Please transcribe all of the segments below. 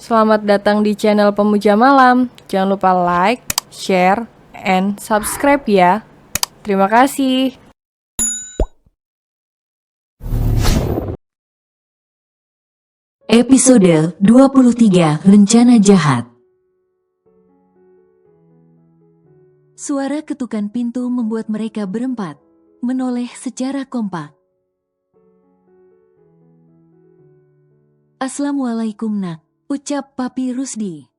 Selamat datang di channel Pemuja Malam. Jangan lupa like, share, and subscribe ya. Terima kasih. Episode 23 Rencana Jahat. Suara ketukan pintu membuat mereka berempat menoleh secara kompak. Assalamualaikum nak, ucap Papi Rusdi.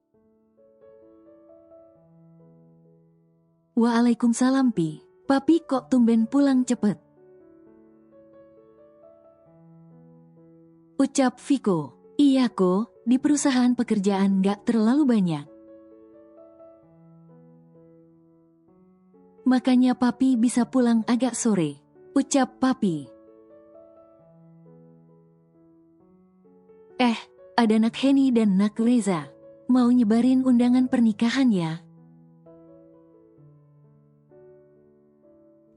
Waalaikumsalam Pi, Papi kok tumben pulang cepet? Ucap Viko. Iya ko, di perusahaan pekerjaan gak terlalu banyak. Makanya Papi bisa pulang agak sore, ucap Papi. Ada Nak Heni dan Nak Reza. Mau nyebarin undangan pernikahan ya?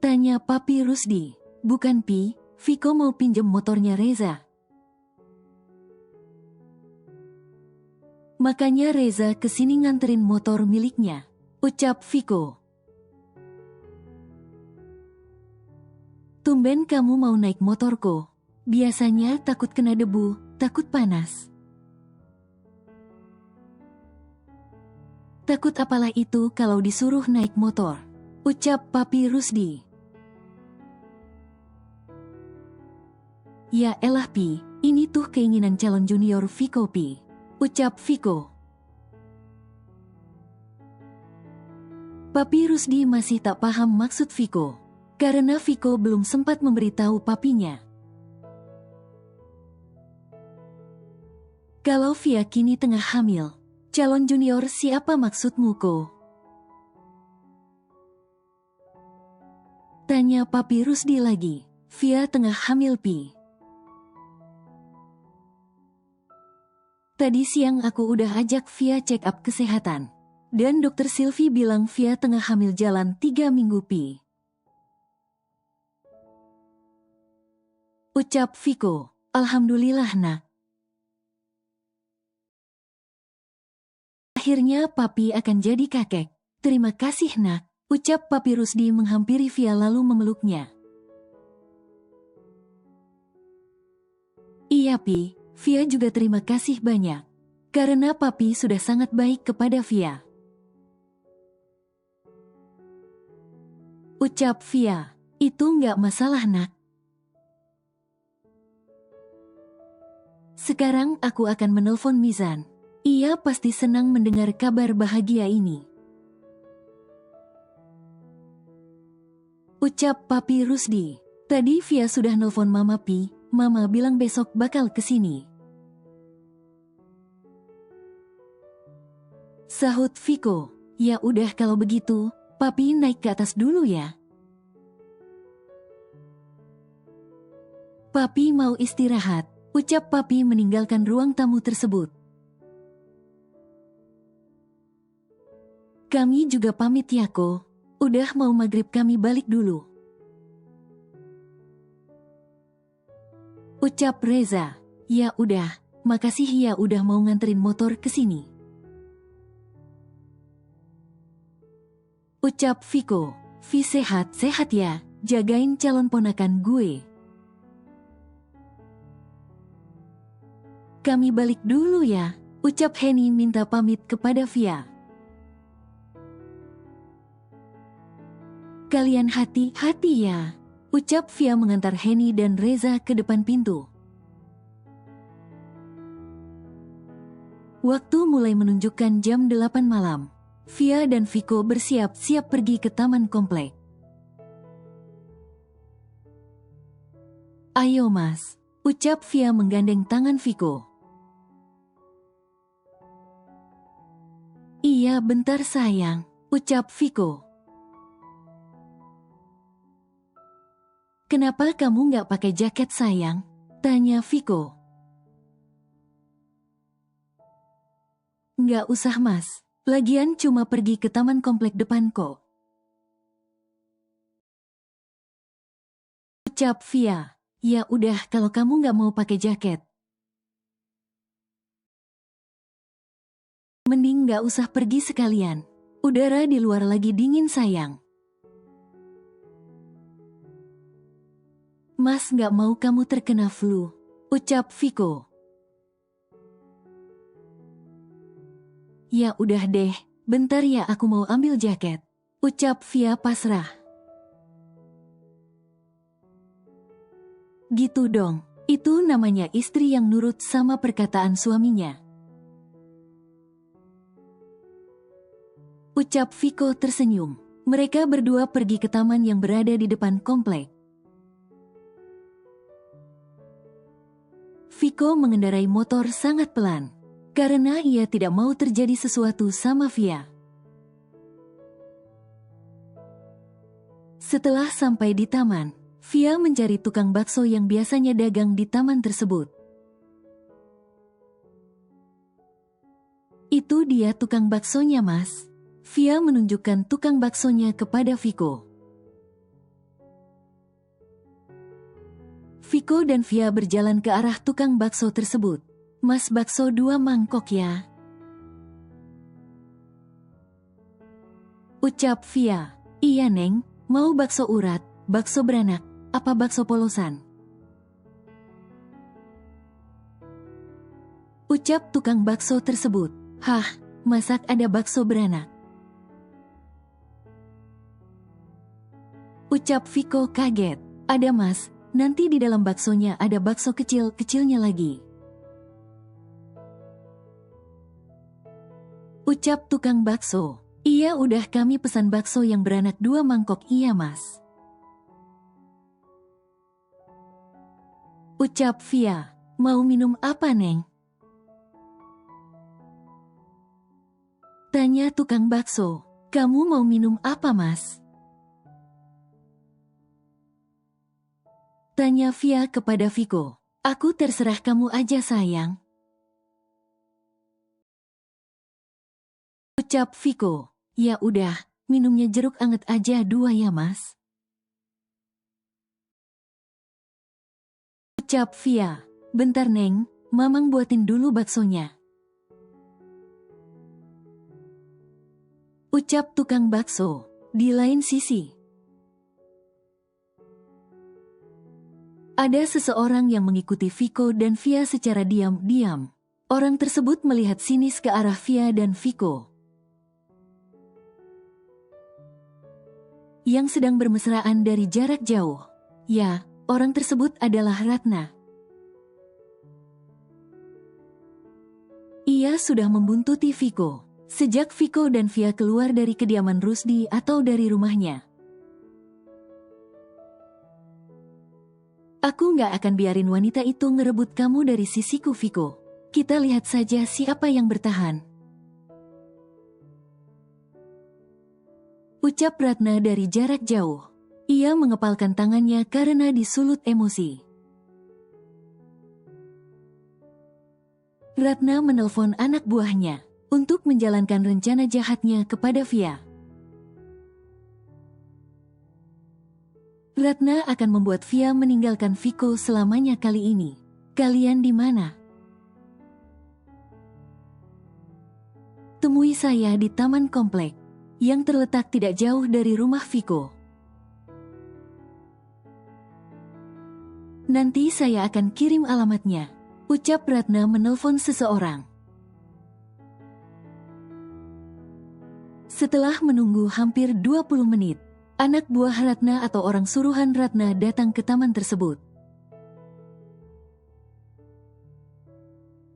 Tanya Papi Rusdi. Bukan Pi, Viko mau pinjem motornya Reza. Makanya Reza kesini nganterin motor miliknya, ucap Viko. Tumben kamu mau naik motorku. Biasanya takut kena debu, takut panas. Takut apalah itu kalau disuruh naik motor, ucap Papi Rusdi. Ya elah Pi, ini tuh keinginan calon junior Viko Pi, ucap Viko. Papi Rusdi masih tak paham maksud Viko, karena Viko belum sempat memberitahu papinya kalau Via kini tengah hamil. Calon junior siapa maksudmu ko? Tanya Papi Rusdi lagi. Via tengah hamil Pi. Tadi siang aku udah ajak Via check up kesehatan. Dan dokter Silvi bilang Via tengah hamil jalan 3 minggu Pi. Ucap Viko. Alhamdulillah nak. Akhirnya Papi akan jadi kakek. Terima kasih nak, ucap Papi Rusdi menghampiri Via lalu memeluknya. Iya Pi, Via juga terima kasih banyak. Karena Papi sudah sangat baik kepada Via. Ucap Via, itu nggak masalah nak. Sekarang aku akan menelpon Mizan. Ia pasti senang mendengar kabar bahagia ini. Ucap Papi Rusdi. Tadi Via sudah nelpon Mama Pi, Mama bilang besok bakal kesini. Sahut Viko. Ya udah kalau begitu, Papi naik ke atas dulu ya. Papi mau istirahat, ucap Papi meninggalkan ruang tamu tersebut. Kami juga pamit ya ko. Udah mau maghrib kami balik dulu. Ucap Reza. Ya udah, makasih ya udah mau nganterin motor ke sini. Ucap Viko. Vi sehat-sehat ya, jagain calon ponakan gue. Kami balik dulu ya, ucap Heni minta pamit kepada Via. Kalian hati-hati ya, ucap Via mengantar Heni dan Reza ke depan pintu. Waktu mulai menunjukkan jam 8 malam. Via dan Viko bersiap-siap pergi ke taman komplek. Ayo mas, ucap Via menggandeng tangan Viko. Iya bentar sayang, ucap Viko. Kenapa kamu nggak pakai jaket sayang? Tanya Viko. Nggak usah mas, lagian cuma pergi ke taman komplek depan kok. Ucap Via. Ya udah kalau kamu nggak mau pakai jaket. Mending gak usah pergi sekalian. Udara di luar lagi dingin sayang. Mas gak mau kamu terkena flu, ucap Viko. Ya udah deh, bentar ya aku mau ambil jaket, ucap Via pasrah. Gitu dong, itu namanya istri yang nurut sama perkataan suaminya. Ucap Viko tersenyum. Mereka berdua pergi ke taman yang berada di depan komplek. Viko mengendarai motor sangat pelan, karena ia tidak mau terjadi sesuatu sama Via. Setelah sampai di taman, Via mencari tukang bakso yang biasanya dagang di taman tersebut. Itu dia tukang baksonya, Mas. Via menunjukkan tukang baksonya kepada Viko. Viko dan Via berjalan ke arah tukang bakso tersebut. Mas, bakso 2 mangkok ya, ucap Via. Iya Neng, mau bakso urat, bakso beranak, apa bakso polosan? Ucap tukang bakso tersebut. Hah, masak ada bakso beranak? Ucap Viko kaget. Ada Mas, nanti di dalam baksonya ada bakso kecil-kecilnya lagi, ucap tukang bakso. Iya udah kami pesan bakso yang beranak 2 mangkok iya Mas, ucap Via. Mau minum apa Neng? Tanya tukang bakso. Kamu mau minum apa Mas? Tanya Via kepada Viko. Aku terserah kamu aja sayang, ucap Viko. Ya udah, minumnya jeruk anget aja 2 ya Mas, ucap Via. Bentar Neng, Mamang buatin dulu baksonya, ucap tukang bakso. Di lain sisi, ada seseorang yang mengikuti Viko dan Via secara diam-diam. Orang tersebut melihat sinis ke arah Via dan Viko yang sedang bermesraan dari jarak jauh. Ya, orang tersebut adalah Ratna. Ia sudah membuntuti Viko sejak Viko dan Via keluar dari kediaman Rusdi atau dari rumahnya. Aku gak akan biarin wanita itu ngerebut kamu dari sisiku Viko. Kita lihat saja siapa yang bertahan, ucap Ratna dari jarak jauh. Ia mengepalkan tangannya karena disulut emosi. Ratna menelpon anak buahnya untuk menjalankan rencana jahatnya kepada Via. Ratna akan membuat Via meninggalkan Viko selamanya kali ini. Kalian di mana? Temui saya di taman komplek yang terletak tidak jauh dari rumah Viko. Nanti saya akan kirim alamatnya, ucap Ratna menelpon seseorang. Setelah menunggu hampir 20 menit, anak buah Ratna atau orang suruhan Ratna datang ke taman tersebut.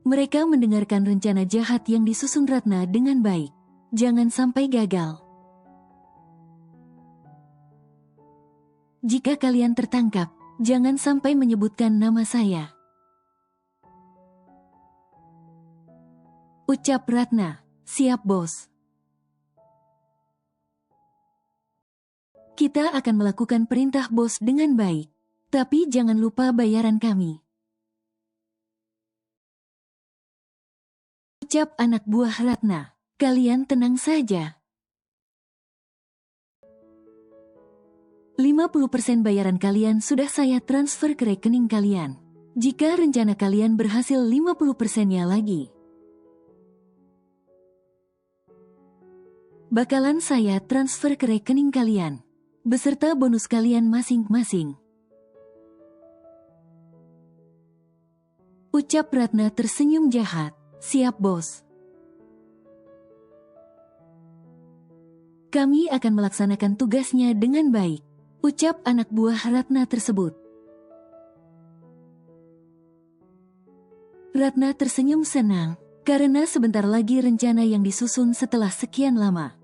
Mereka mendengarkan rencana jahat yang disusun Ratna dengan baik. Jangan sampai gagal. Jika kalian tertangkap, jangan sampai menyebutkan nama saya, ucap Ratna. Siap bos. Kita akan melakukan perintah bos dengan baik. Tapi jangan lupa bayaran kami, ucap anak buah Ratna. Kalian tenang saja. 50% bayaran kalian sudah saya transfer ke rekening kalian. Jika rencana kalian berhasil 50%-nya lagi, Bakalan saya transfer ke rekening kalian, beserta bonus kalian masing-masing. Ucap Ratna tersenyum jahat. Siap bos. Kami akan melaksanakan tugasnya dengan baik. Ucap anak buah Ratna tersebut. Ratna tersenyum senang, karena sebentar lagi rencana yang disusun setelah sekian lama.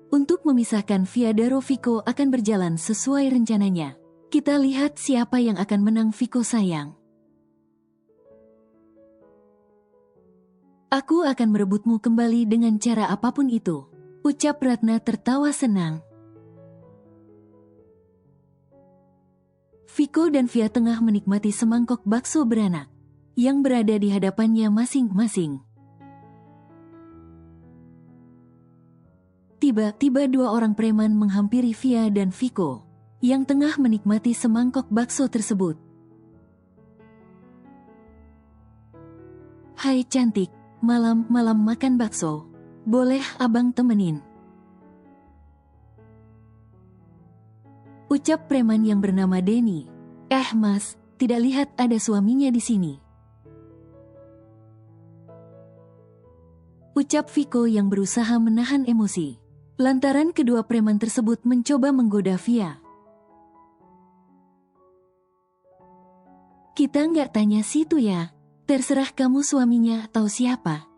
Untuk memisahkan Via Daro Viko akan berjalan sesuai rencananya. Kita lihat siapa yang akan menang, Viko sayang. Aku akan merebutmu kembali dengan cara apapun itu. Ucap Ratna tertawa senang. Viko dan Via tengah menikmati semangkok bakso beranak yang berada di hadapannya masing-masing. Tiba-tiba dua orang preman menghampiri Via dan Viko yang tengah menikmati semangkok bakso tersebut. Hai cantik, malam-malam makan bakso. Boleh abang temenin? Ucap preman yang bernama Denny. Mas, tidak lihat ada suaminya di sini. Ucap Viko yang berusaha menahan emosi. Lantaran kedua preman tersebut mencoba menggoda Via. Kita nggak tanya situ ya. Terserah kamu suaminya atau siapa.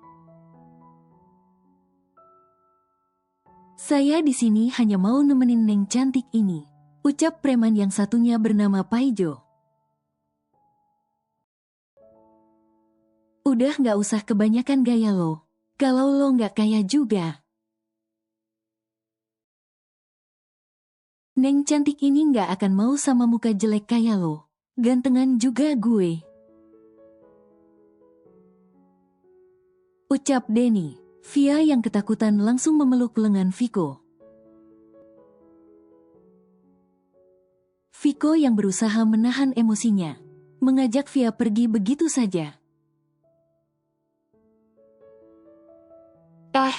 Saya di sini hanya mau nemenin Neng cantik ini. Ucap preman yang satunya bernama Paijo. Udah nggak usah kebanyakan gaya lo. Kalau lo nggak kaya juga. Neng cantik ini nggak akan mau sama muka jelek kayak lo. Gantengan juga gue. Ucap Denny. Via yang ketakutan langsung memeluk lengan Viko. Viko yang berusaha menahan emosinya, mengajak Via pergi begitu saja.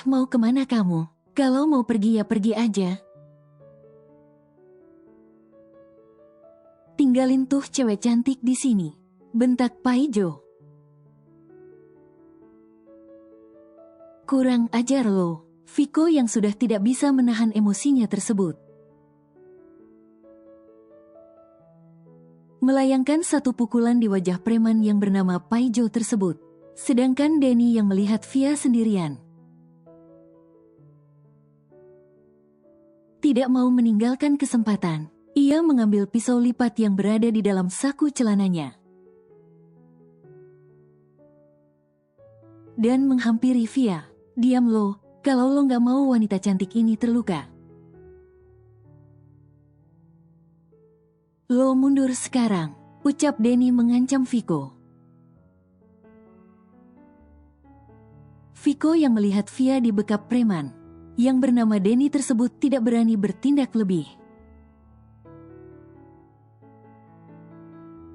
Mau kemana kamu? Kalau mau pergi ya pergi aja. Tinggalin tuh cewek cantik di sini, bentak Paijo. Kurang ajar lo, Viko yang sudah tidak bisa menahan emosinya tersebut. Melayangkan satu pukulan di wajah preman yang bernama Paijo tersebut. Sedangkan Denny yang melihat Via sendirian. Tidak mau meninggalkan kesempatan, ia mengambil pisau lipat yang berada di dalam saku celananya. Dan menghampiri Via. Diam lo, kalau lo nggak mau wanita cantik ini terluka. Lo mundur sekarang, ucap Denny mengancam Viko. Viko yang melihat Via dibekap preman yang bernama Denny tersebut tidak berani bertindak lebih.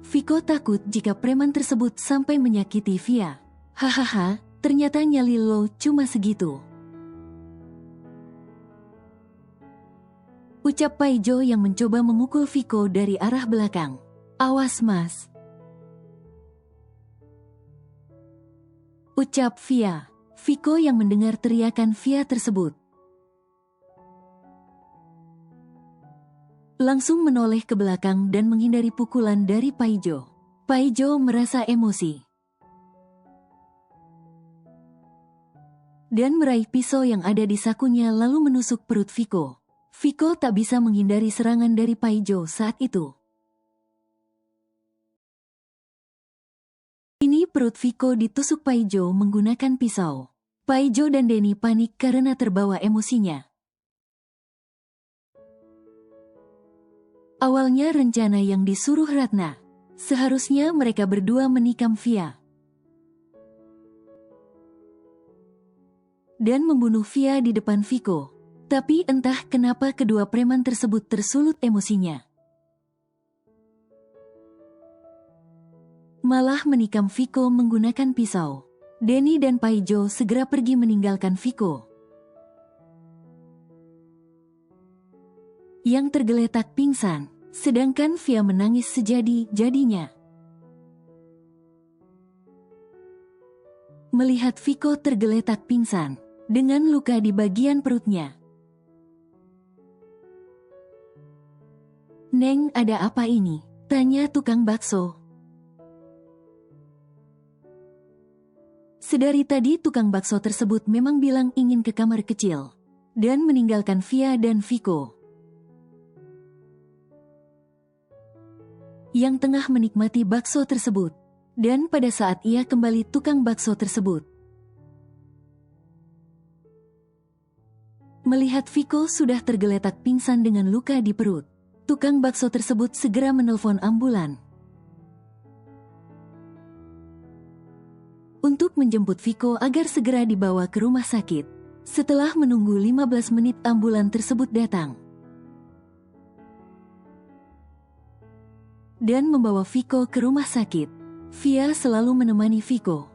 Viko takut jika preman tersebut sampai menyakiti Via. Hahaha, ternyata nyali lo cuma segitu. Ucap Paijo yang mencoba memukul Viko dari arah belakang. Awas mas. Ucap Via. Viko yang mendengar teriakan Via tersebut langsung menoleh ke belakang dan menghindari pukulan dari Paijo. Paijo merasa emosi dan meraih pisau yang ada di sakunya lalu menusuk perut Viko. Viko tak bisa menghindari serangan dari Paijo saat itu. Ini perut Viko ditusuk Paijo menggunakan pisau. Paijo dan Denny panik karena terbawa emosinya. Awalnya rencana yang disuruh Ratna, seharusnya mereka berdua menikam Via dan membunuh Via di depan Viko. Tapi entah kenapa kedua preman tersebut tersulut emosinya. Malah menikam Viko menggunakan pisau. Denny dan Paijo segera pergi meninggalkan Viko, yang tergeletak pingsan, sedangkan Via menangis sejadi-jadinya. Melihat Viko tergeletak pingsan, dengan luka di bagian perutnya. "Neng, ada apa ini?" tanya tukang bakso. Sedari tadi tukang bakso tersebut memang bilang ingin ke kamar kecil dan meninggalkan Via dan Viko yang tengah menikmati bakso tersebut. Dan pada saat ia kembali, tukang bakso tersebut melihat Viko sudah tergeletak pingsan dengan luka di perut. Tukang bakso tersebut segera menelpon ambulan untuk menjemput Viko agar segera dibawa ke rumah sakit. Setelah menunggu 15 menit, ambulan tersebut datang dan membawa Viko ke rumah sakit. Via selalu menemani Viko.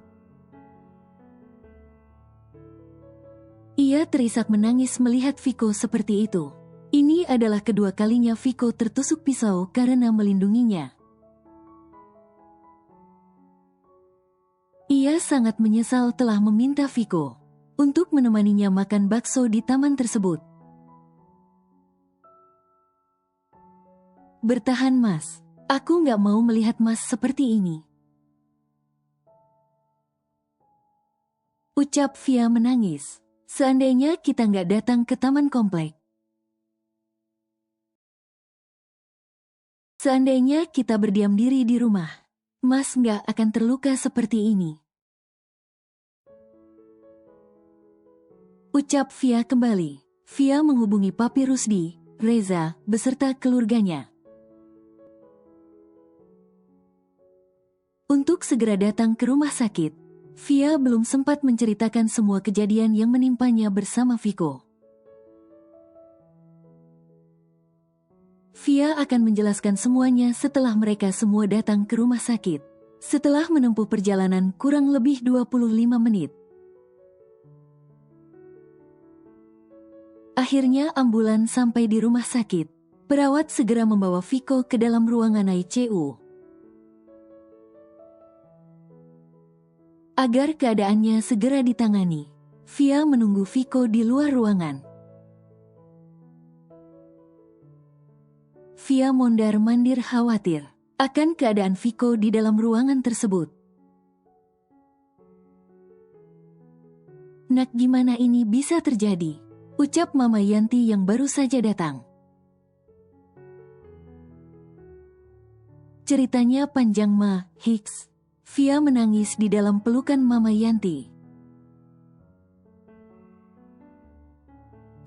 Ia terisak menangis melihat Viko seperti itu. Ini adalah kedua kalinya Viko tertusuk pisau karena melindunginya. Ia sangat menyesal telah meminta Viko untuk menemaninya makan bakso di taman tersebut. "Bertahan, Mas. Aku nggak mau melihat Mas seperti ini," ucap Via menangis. "Seandainya kita nggak datang ke taman komplek, seandainya kita berdiam diri di rumah, Mas nggak akan terluka seperti ini," ucap Via kembali. Via menghubungi Papi Rusdi, Reza, beserta keluarganya untuk segera datang ke rumah sakit. Via belum sempat menceritakan semua kejadian yang menimpanya bersama Viko. Via akan menjelaskan semuanya setelah mereka semua datang ke rumah sakit. Setelah menempuh perjalanan kurang lebih 25 menit. Akhirnya ambulan sampai di rumah sakit. Perawat segera membawa Viko ke dalam ruangan ICU agar keadaannya segera ditangani. Via menunggu Viko di luar ruangan. Via mondar-mandir khawatir akan keadaan Viko di dalam ruangan tersebut. "Nak, gimana ini bisa terjadi?" ucap Mama Yanti yang baru saja datang. "Ceritanya panjang, Ma, Hicks." Via menangis di dalam pelukan Mama Yanti.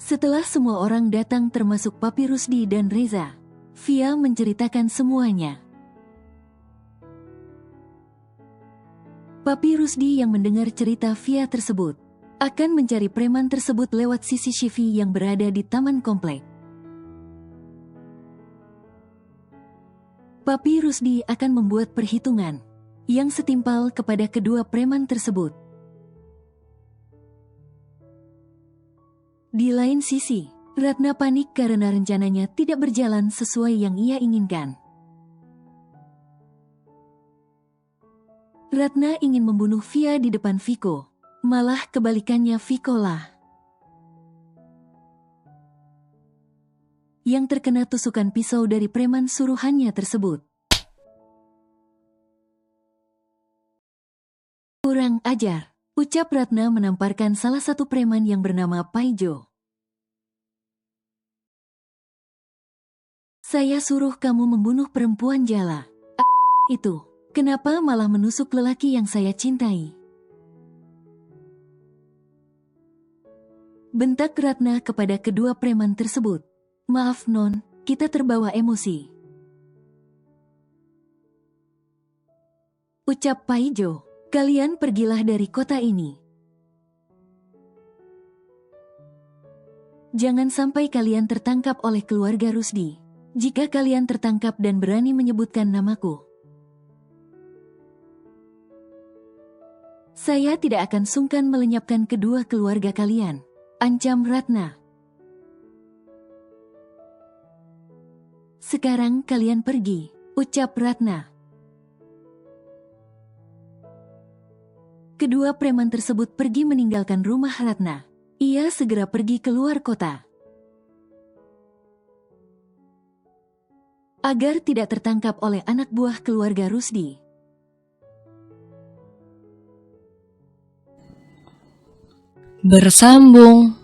Setelah semua orang datang termasuk Papi Rusdi dan Reza, Via menceritakan semuanya. Papi Rusdi yang mendengar cerita Via tersebut akan mencari preman tersebut lewat CCTV yang berada di taman komplek. Papi Rusdi akan membuat perhitungan yang setimpal kepada kedua preman tersebut. Di lain sisi, Ratna panik karena rencananya tidak berjalan sesuai yang ia inginkan. Ratna ingin membunuh Via di depan Viko. Malah kebalikannya, Viko lah yang terkena tusukan pisau dari preman suruhannya tersebut. "Kurang ajar," ucap Ratna menamparkan salah satu preman yang bernama Paijo. "Saya suruh kamu membunuh perempuan jala itu. Kenapa malah menusuk lelaki yang saya cintai?" bentak Ratna kepada kedua preman tersebut. "Maaf Non, kita terbawa emosi," ucap Paijo. "Kalian pergilah dari kota ini. Jangan sampai kalian tertangkap oleh keluarga Rusdi. Jika kalian tertangkap dan berani menyebutkan namaku, Saya tidak akan sungkan melenyapkan kedua keluarga kalian, ancam Ratna. Sekarang kalian pergi, ucap Ratna. Kedua preman tersebut pergi meninggalkan rumah Ratna. Ia segera pergi keluar kota. Agar tidak tertangkap oleh anak buah keluarga Rusdi. Bersambung.